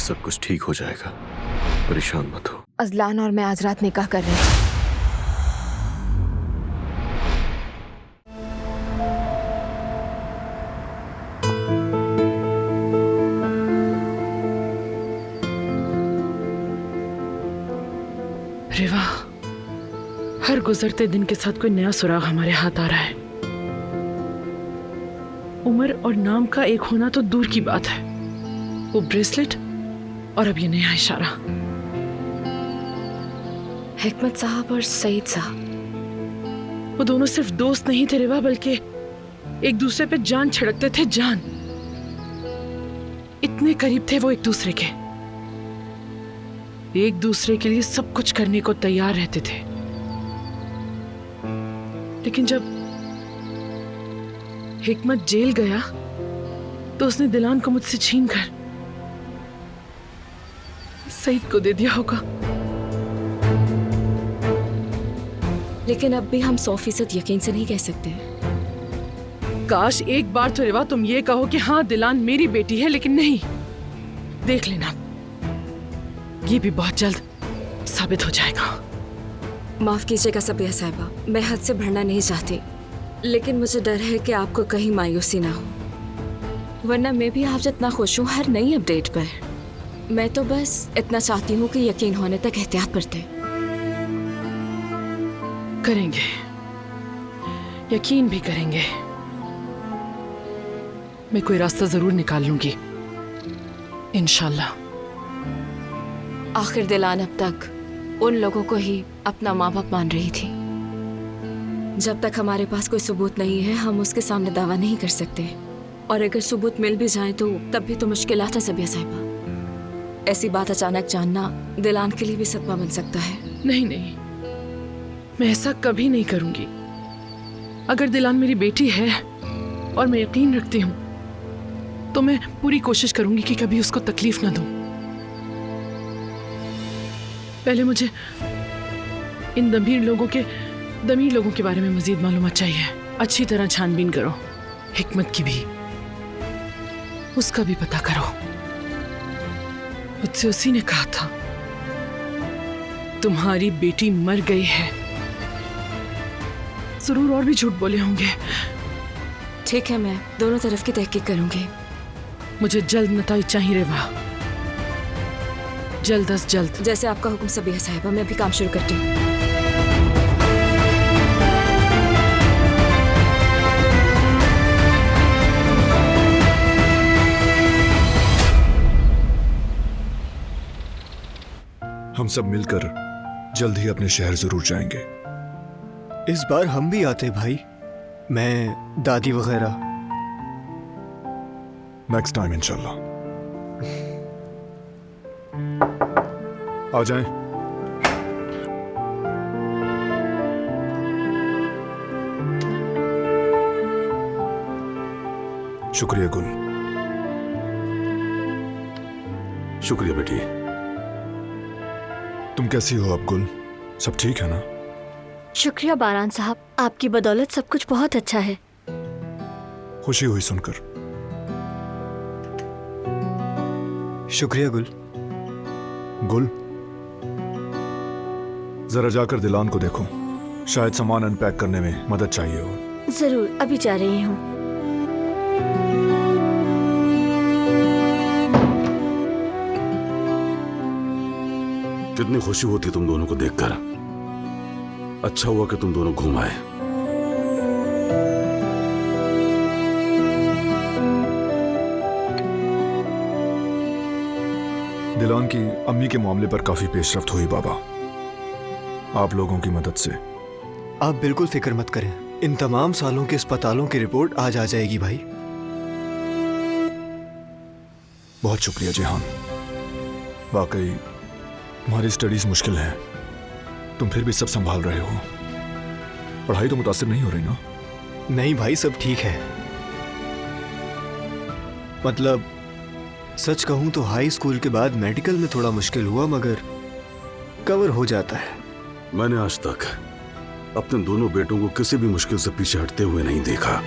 सब कुछ ठीक हो जाएगा, परेशान मत हो। अजलान और मैं आज रात निकाह कर रहे हैं। रेवा, हर गुजरते दिन के साथ कोई नया सुराग हमारे हाथ आ रहा है। उम्र और नाम का एक होना तो दूर की बात है, वो ब्रेसलेट और अब ये नया इशारा। हिकमत साहब और सईद साहब, वो दोनों सिर्फ दोस्त नहीं थे रेवा, बल्कि एक दूसरे पे जान छिड़कते थे, जान। इतने करीब थे वो एक दूसरे के, एक दूसरे के लिए सब कुछ करने को तैयार रहते थे। लेकिन जब हिकमत जेल गया तो उसने दिलान को मुझसे छीनकर सईद को दे दिया होगा। लेकिन अब भी हम 100% यकीन से नहीं कह सकते। काश एक बार तो रेवा तुम ये कहो कि हाँ दिलान मेरी बेटी है, लेकिन नहीं। देख लेना, ये भी बहुत जल्द साबित हो जाएगा। माफ कीजिएगा सबिया साहिबा, मैं हद से बढ़ना नहीं चाहती, लेकिन मुझे डर है कि आपको कहीं मायूसी ना हो। वरना मैं भी आप जितना खुश हूँ हर नई अपडेट पर। मैं तो बस इतना चाहती हूँ कि यकीन होने तक एहतियात बरतें। करेंगे, यकीन भी करेंगे। मैं कोई रास्ता जरूर निकाल लूंगी, इंशाल्लाह। आखिर दिलान अब तक उन लोगों को ही अपना माँ बाप मान रही थी। जब तक हमारे पास कोई सबूत नहीं है हम उसके सामने दावा नहीं कर सकते, और अगर सबूत मिल भी जाए तो तब भी तो मुश्किलात है सबिया साहिबा। ऐसी बात अचानक जानना दिलान के लिए भी सदमा बन सकता है। नहीं नहीं, मैं ऐसा कभी नहीं करूंगी। अगर दिलान मेरी बेटी है और मैं यकीन रखती हूँ तो मैं पूरी कोशिश करूंगी कि कभी उसको तकलीफ ना दूं। पहले मुझे इन दमीर लोगों के बारे में मजीद मालूमात चाहिए। अच्छी तरह छानबीन करो, हिकमत की भी, उसका भी पता करो। मुझसे उसी ने कहा था तुम्हारी बेटी मर गई है। जरूर और भी झूठ बोले होंगे। ठीक है, मैं दोनों तरफ की तहकीक करूंगी। मुझे जल्द नताइज चाहिए रेवा, जल्द अज जल्द। जैसे आपका हुक्म सबिया साहिबा, मैं भी काम शुरू करती हूँ। हम सब मिलकर जल्द ही अपने शहर जरूर जाएंगे। इस बार हम भी आते भाई, मैं, दादी वगैरह। नेक्स्ट टाइम इंशाल्लाह। आ जाएं। शुक्रिया गुल। शुक्रिया बेटी। तुम कैसी हो अब गुल? सब ठीक है ना? शुक्रिया बारान साहब, आपकी बदौलत सब कुछ बहुत अच्छा है। खुशी हुई सुनकर। शुक्रिया गुल। गुल, जरा जाकर दिलान को देखो, शायद सामान अनपैक करने में मदद चाहिए हो। जरूर, अभी जा रही हूँ। कितनी खुशी होती तुम दोनों को देखकर। अच्छा हुआ कि तुम दोनों घूम आए। दिलान की अम्मी के मामले पर काफी पेशरफ्त हुई बाबा, आप लोगों की मदद से। आप बिल्कुल फिक्र मत करें, इन तमाम सालों के अस्पतालों की रिपोर्ट आज आ जाएगी भाई। बहुत शुक्रिया जिहान, वाकई तुम्हारी स्टडीज मुश्किल है, तुम फिर भी सब संभाल रहे हो। पढ़ाई तो मुतासिर नहीं हो रही ना? नहीं भाई, सब ठीक है। मतलब सच कहूं तो हाई स्कूल के बाद मेडिकल में थोड़ा मुश्किल हुआ, मगर कवर हो जाता है। मैंने आज तक अपने दोनों बेटों को किसी भी मुश्किल से पीछे हटते हुए नहीं देखा।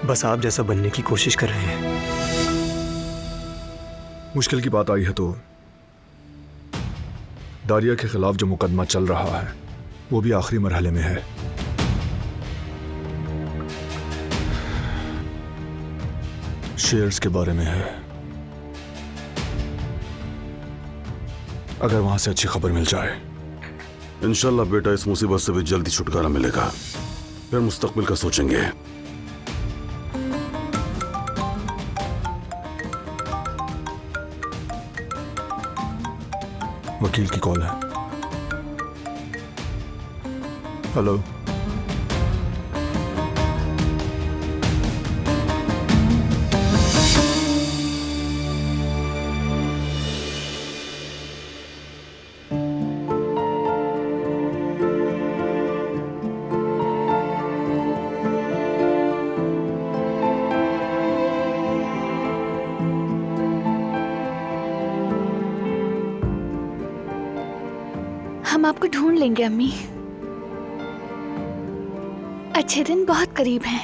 बस आप जैसा बनने की कोशिश कर रहे हैं। मुश्किल की बात आई है तो दारिया के खिलाफ जो मुकदमा चल रहा है वो भी आखिरी मरहले में है। शेयर्स के बारे में है। अगर वहां से अच्छी खबर मिल जाए इंशाल्लाह बेटा इस मुसीबत से भी जल्दी छुटकारा मिलेगा, फिर मुस्तकबिल का सोचेंगे। वकील की कॉल है। हेलो। हम आपको ढूंढ लेंगे अम्मी। अच्छे दिन बहुत करीब हैं।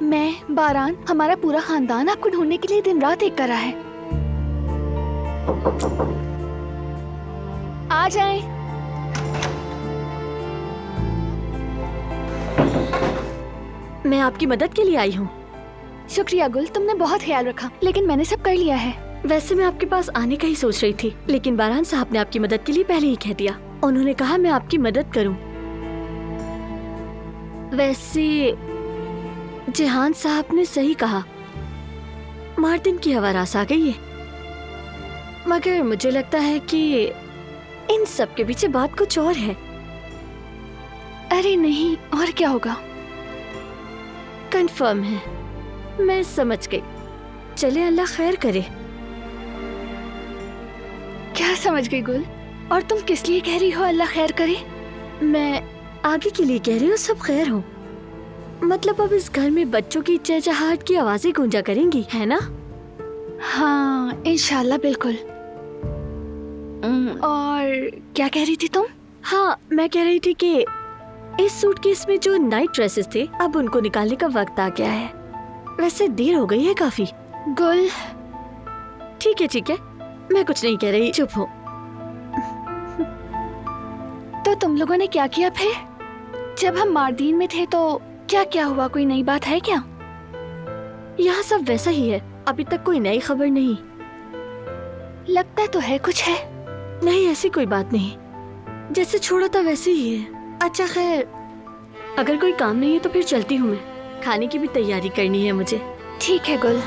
मैं, बारान, हमारा पूरा खानदान आपको ढूंढने के लिए दिन रात एक कर रहा है। आ जाएं। मैं आपकी मदद के लिए आई हूँ। शुक्रिया गुल, तुमने बहुत ख्याल रखा, लेकिन मैंने सब कर लिया है। वैसे मैं आपके पास आने का ही सोच रही थी, लेकिन बारान साहब ने आपकी मदद के लिए पहले ही कह दिया। उन्होंने कहा मैं आपकी मदद करूं। वैसे जिहान साहब ने सही कहा, मार्टिन की आवारास आ गई है। मगर मुझे लगता है कि इन सब के पीछे बात कुछ और है। अरे नहीं, और क्या होगा? कंफर्म है, मैं समझ गई। चले, अल्लाह खैर करे। क्या समझ गई गुल? और तुम किस लिए कह रही हो अल्लाह खैर करे? मैं आगे के लिए कह रही हूँ, सब खैर हो। मतलब अब इस घर में बच्चों की चहचहाहट की आवाजें गूंजा करेंगी, है ना? हाँ इंशाल्लाह, बिल्कुल। और क्या कह रही थी तुम? हाँ, मैं कह रही थी कि इस सूटकेस में जो नाइट ड्रेसेस थे, अब उनको निकालने का वक्त आ गया है। वैसे देर हो गई है काफी। गुल ठीक है, मैं कुछ नहीं कह रही, चुप हो। तो तुम लोगों ने क्या किया फिर? जब हम मार्दीन में थे तो क्या क्या हुआ? कोई नई बात है क्या? यहाँ सब वैसा ही है, अभी तक कोई नई खबर नहीं। लगता तो है कुछ है। नहीं, ऐसी कोई बात नहीं, जैसे छोड़ा था वैसे ही है। अच्छा खैर, अगर कोई काम नहीं है तो फिर चलती हूँ मैं। खाने की भी तैयारी करनी है मुझे। ठीक है गुल।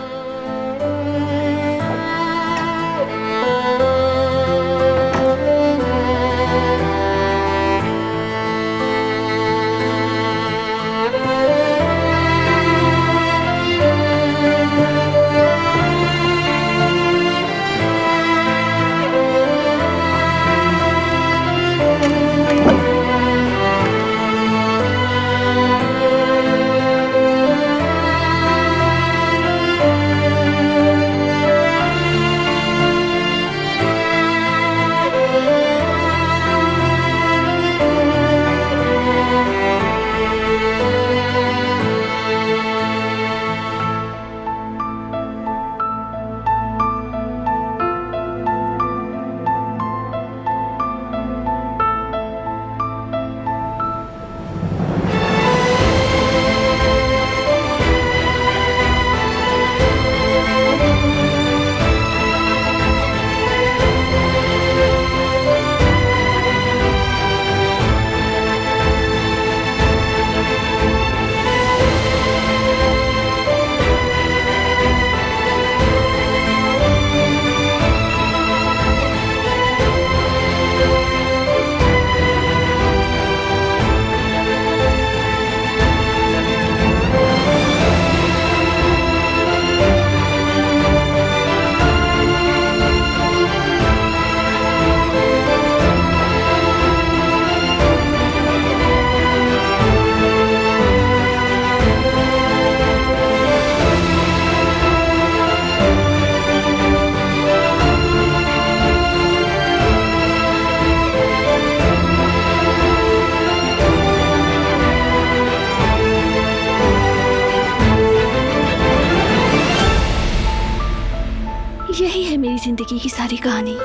जिंदगी की सारी कहानी।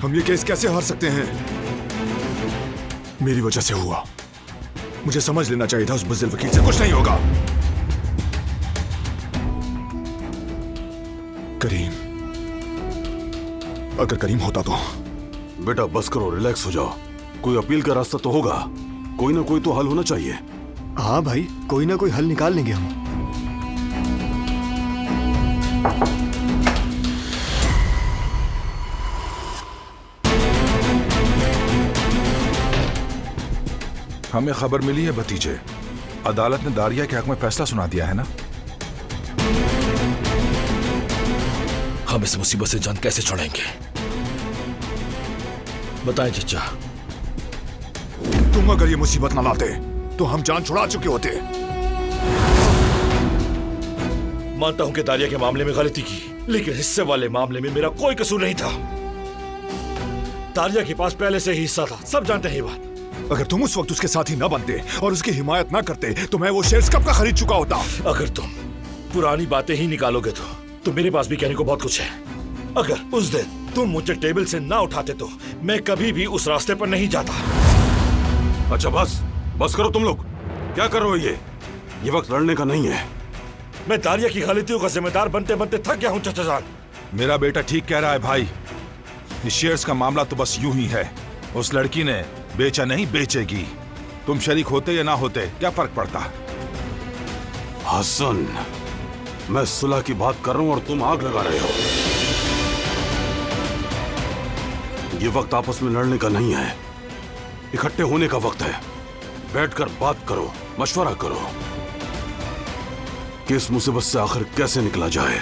हम ये केस कैसे हार सकते हैं? मेरी वजह से हुआ। मुझे समझ लेना चाहिए था उस बुज़दिल वकील से कुछ नहीं होगा। करीम, अगर करीम होता तो। बेटा बस करो, रिलैक्स हो जाओ। कोई अपील का रास्ता तो होगा, कोई ना कोई तो हल होना चाहिए। हाँ भाई, कोई ना कोई हल निकाल लेंगे हम। हमें खबर मिली है भतीजे, अदालत ने दारिया के हक में फैसला सुना दिया है ना। हम इस मुसीबत से जान कैसे छुड़ाएंगे? बताएं चचा। तुम अगर ये मुसीबत ना लाते तो हम जान छुड़ा चुके होते। मानता हूं कि दारिया के मामले में गलती की, लेकिन हिस्से वाले मामले में मेरा कोई कसूर नहीं था। दारिया के पास पहले से ही हिस्सा था, सब जानते हैं ये बात। अगर तुम उस वक्त उसके साथी ना बनते और उसकी हिमायत ना करते तो मैं वो शेयर्स कब का खरीद चुका होता। अगर तुम पुरानी बातें ही निकालोगे तो मेरे पास भी कहने को बहुत कुछ है। अगर उस दिन तुम मुझे टेबल से ना उठाते तो मैं कभी भी उस रास्ते पर नहीं जाता। अच्छा बस करो तुम लोग। क्या कर रहे हो? ये वक्त लड़ने का नहीं है। मैं दारिया की गलतियों का जिम्मेदार बनते बनते थक गया हूं चचा जान। मेरा बेटा ठीक कह रहा है भाई, इस शेयर्स का मामला तो बस यूं ही है। उस लड़की ने बेचा नहीं, बेचेगी। तुम शरीक होते या ना होते क्या फर्क पड़ता? हसन, मैं सुलह की बात कर रहा हूं और तुम आग लगा रहे हो। ये वक्त आपस में लड़ने का नहीं है, इकट्ठे होने का वक्त है। बैठकर बात करो, मशवरा करो कि इस मुसीबत से आखिर कैसे निकला जाए।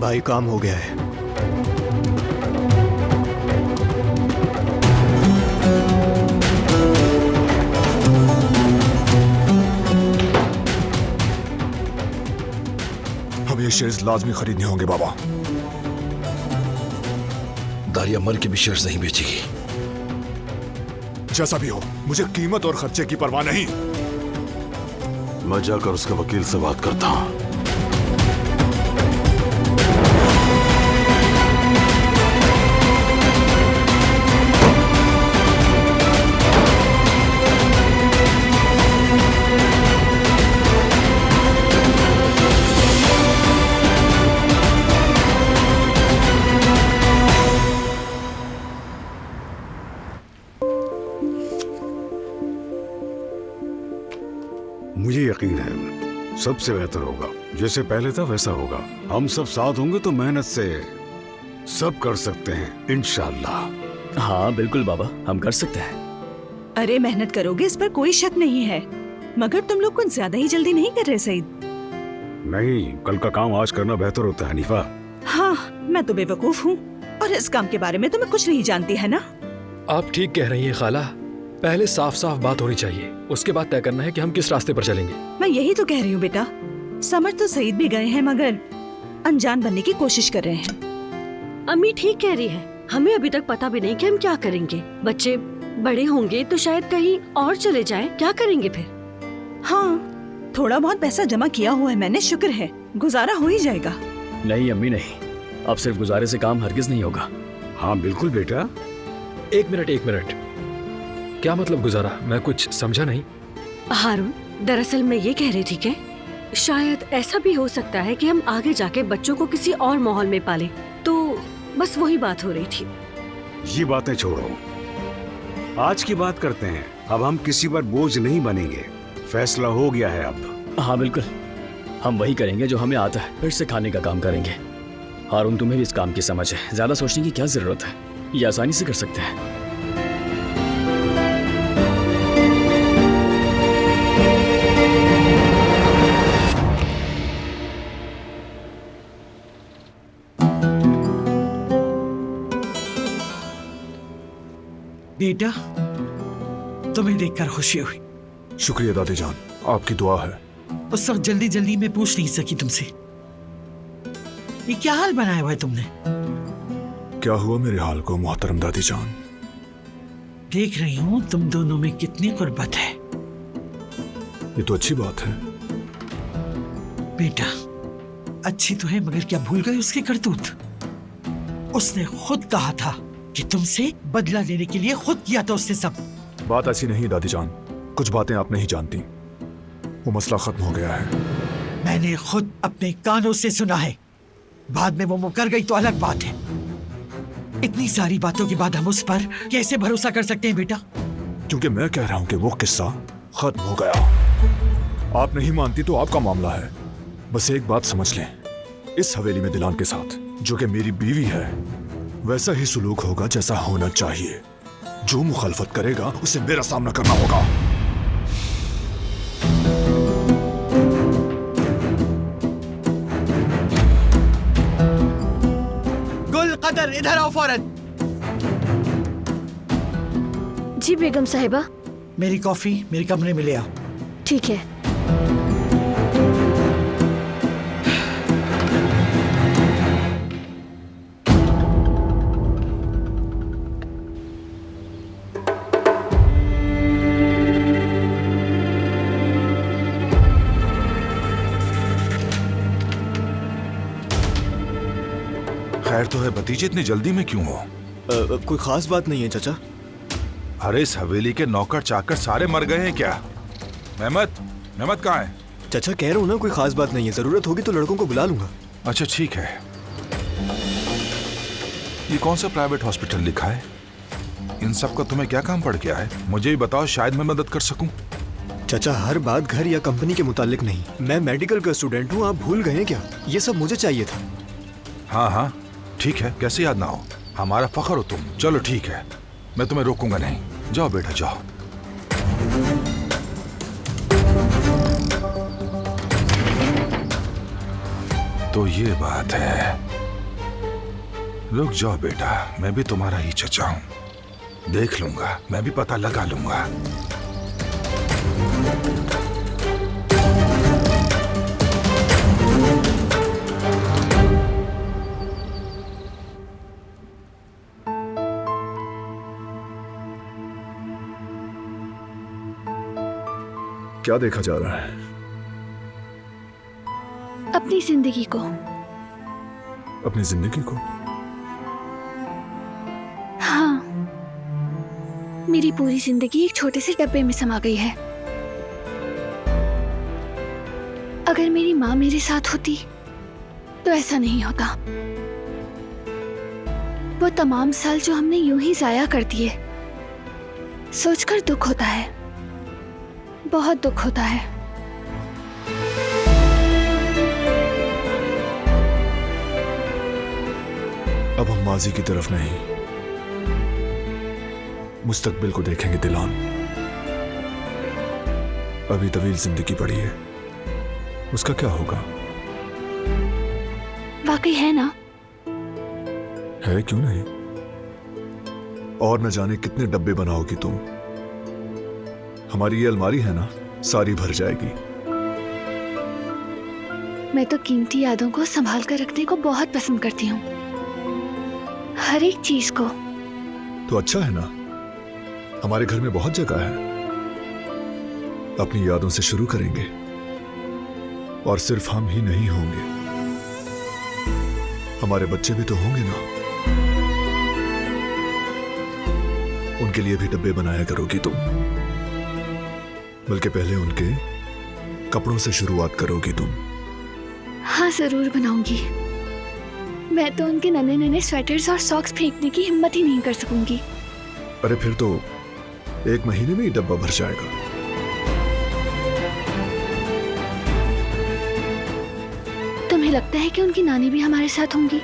भाई काम हो गया है। हमें ये शेयर्स लाजमी खरीदने होंगे बाबा। दारिया मर के भी शेयर्स नहीं बेचेगी। जैसा भी हो, मुझे कीमत और खर्चे की परवाह नहीं। मैं जाकर उसके वकील से बात करता हूं। मुझे यकीन है सबसे बेहतर होगा। जैसे पहले था वैसा होगा। हम सब साथ होंगे तो मेहनत से सब कर सकते हैं इंशाअल्लाह। हाँ बिल्कुल बाबा, हम कर सकते हैं। अरे मेहनत करोगे इस पर कोई शक नहीं है, मगर तुम लोग कुछ ज्यादा ही जल्दी नहीं कर रहे सईद? नहीं, कल का काम आज करना बेहतर होता है हनीफा। हाँ, मैं तो बेवकूफ हूँ और इस काम के बारे में तो मैं कुछ नहीं जानती, है ना? आप ठीक कह रही हैं खाला। पहले साफ साफ बात होनी चाहिए, उसके बाद तय करना है कि हम किस रास्ते पर चलेंगे। मैं यही तो कह रही हूँ बेटा। समझ तो सईद भी गए हैं मगर अनजान बनने की कोशिश कर रहे हैं। अम्मी ठीक कह रही है, हमें अभी तक पता भी नहीं कि हम क्या करेंगे। बच्चे बड़े होंगे तो शायद कहीं और चले जाएं, क्या करेंगे फिर? हाँ, थोड़ा बहुत पैसा जमा किया हुआ है मैंने, शुक्र है, गुजारा हो ही जाएगा। नहीं अम्मी नहीं, अब सिर्फ गुजारे से काम हरगिज नहीं होगा। हाँ बिल्कुल बेटा। एक मिनट, क्या मतलब गुजारा? मैं कुछ समझा नहीं। हारून, दरअसल मैं ये कह रही थी कि शायद ऐसा भी हो सकता है कि हम आगे जाके बच्चों को किसी और माहौल में पालें, तो बस वही बात हो रही थी। ये बातें छोड़ो, आज की बात करते हैं। अब हम किसी पर बोझ नहीं बनेंगे, फैसला हो गया है अब। हाँ बिल्कुल, हम वही करेंगे जो हमें आता है, फिर से खाने का काम करेंगे। हारून, तुम्हें भी इस काम की समझ है, ज्यादा सोचने की क्या जरूरत है, ये आसानी से कर सकते हैं। बेटा, तुम्हें देखकर खुशी हुई। शुक्रिया दादी जान, आपकी दुआ है। उस वक्त जल्दी जल्दी में पूछ नहीं सकी तुमसे। ये क्या हाल बनाया हुआ है तुमने? क्या हुआ मेरे हाल को मोहतरम दादी जान? देख रही हूँ तुम दोनों में कितनी गुर्बत है। ये तो अच्छी बात है। बेटा, अच्छी तो है मगर क्या भूल गए उसके करतूत? उसने खुद कहा था कि तुमसे बदला लेने के लिए खुद किया था उसने सब। बात ऐसी नहीं दादी जान, कुछ बातें आप नहीं जानती। वो मसला खत्म हो गया है। मैंने खुद अपने कानों से सुना है। बाद में वो मुकर गई तो अलग बात है। इतनी सारी बातों के बाद हम उस पर कैसे भरोसा कर सकते हैं बेटा? क्योंकि मैं कह रहा हूं कि वो किस्सा खत्म हो गया। आप नहीं मानती तो आपका मामला है। बस एक बात समझ लें, इस हवेली में दिलान के साथ, जो कि मेरी बीवी है, वैसा ही सुलूक होगा जैसा होना चाहिए। जो मुखालफत करेगा उसे मेरा सामना करना होगा। गुल कदर, इधर आओ फौरन। जी बेगम साहिबा। मेरी कॉफी मेरे कमरे में ले आओ। ठीक है। खैर तो है भतीजे, इतनी जल्दी में क्यों हो? कोई खास बात नहीं है चाचा। अरे इस हवेली के नौकर चाकर सारे मर गए हैं क्या? मेहमत कहाँ है? चाचा कह रहा हूँ ना, कोई खास बात नहीं है। जरूरत होगी तो लड़कों को बुला लूंगा। अच्छा ठीक है। ये कौन सा प्राइवेट हॉस्पिटल लिखा है? इन सब का तुम्हें क्या काम पड़ गया है? मुझे भी बताओ, शायद मैं मदद कर सकूं। चाचा हर बात घर या कंपनी के मुतालिक नहीं। मैं मेडिकल का स्टूडेंट हूँ, आप भूल गए क्या? ये सब मुझे चाहिए था। हाँ हाँ ठीक है, कैसे याद ना हो। हमारा फख्र हो तुम। चलो ठीक है, मैं तुम्हें रोकूंगा नहीं। जाओ बेटा जाओ। तो ये बात है। रुक जाओ बेटा, मैं भी तुम्हारा ही चचा हूं। देख लूंगा, मैं भी पता लगा लूंगा। क्या देखा जा रहा है? अपनी जिंदगी को। अपनी जिंदगी को? हाँ, मेरी पूरी जिंदगी एक छोटे से डब्बे में समा गई है। अगर मेरी माँ मेरे साथ होती तो ऐसा नहीं होता। वो तमाम साल जो हमने यूं ही जाया कर दिए, सोचकर दुख होता है, बहुत दुख होता है। अब हम माजी की तरफ नहीं, मुस्तकबिल को देखेंगे दिलान। अभी तवील जिंदगी पड़ी है, उसका क्या होगा? वाकई है ना? है, क्यों नहीं। और न जाने कितने डब्बे बनाओगी तुम। हमारी ये अलमारी है ना, सारी भर जाएगी। मैं तो कीमती यादों को संभाल कर रखने को बहुत पसंद करती हूँ, हर एक चीज को। तो अच्छा है ना, हमारे घर में बहुत जगह है। अपनी यादों से शुरू करेंगे, और सिर्फ हम ही नहीं होंगे, हमारे बच्चे भी तो होंगे ना। उनके लिए भी डब्बे बनाया करोगी तुम, बल्कि पहले उनके कपड़ों से शुरुआत करोगी तुम। हाँ जरूर बनाऊंगी। मैं तो उनके नन्हे नन्हे स्वेटर्स और सॉक्स फेंकने की हिम्मत ही नहीं कर सकूंगी। अरे फिर तो 1 महीने में ही डब्बा भर जाएगा। तुम्हें लगता है कि उनकी नानी भी हमारे साथ होंगी?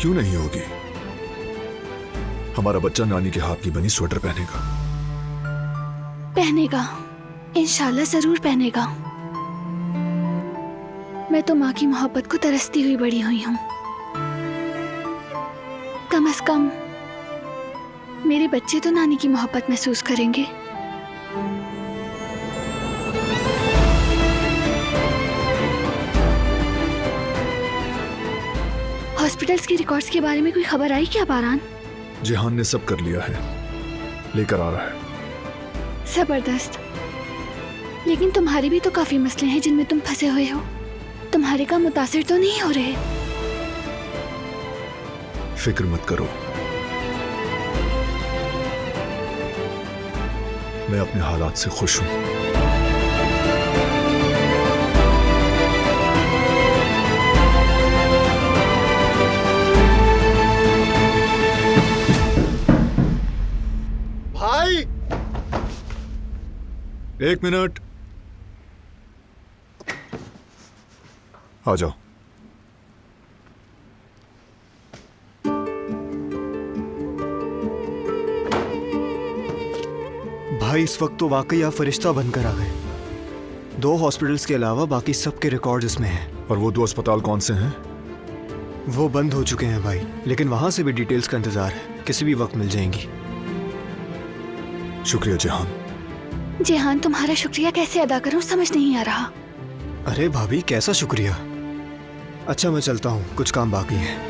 क्यों नहीं होगी? हमारा बच्चा नानी के हाथ की बनी स्वेटर पहनेगा। पहनेगा, इंशाल्लाह जरूर पहनेगा। मैं तो माँ की मोहब्बत को तरसती हुई बड़ी हुई हूँ। कम से कम मेरे बच्चे तो नानी की मोहब्बत महसूस करेंगे। हॉस्पिटल्स के रिकॉर्ड्स के बारे में कोई खबर आई क्या बारान? जिहान ने सब कर लिया है, लेकर आ रहा है। जबरदस्त। लेकिन तुम्हारे भी तो काफी मसले हैं जिनमें तुम फंसे हुए हो। तुम्हारे काम मुतासिर तो नहीं हो रहे। फिक्र मत करो, मैं अपने हालात से खुश हूं। भाई, 1 मिनट, आ जाओ। भाई इस वक्त तो वाकई आप फरिश्ता बनकर आ गए। 2 हॉस्पिटल्स के अलावा बाकी सबके रिकॉर्ड इसमें हैं। और वो 2 अस्पताल कौन से हैं? वो बंद हो चुके हैं भाई, लेकिन वहां से भी डिटेल्स का इंतजार है, किसी भी वक्त मिल जाएंगी। शुक्रिया जिहान। जिहान, तुम्हारा शुक्रिया कैसे अदा करूं समझ नहीं आ रहा। अरे भाभी, कैसा शुक्रिया। अच्छा मैं चलता हूँ, कुछ काम बाकी है।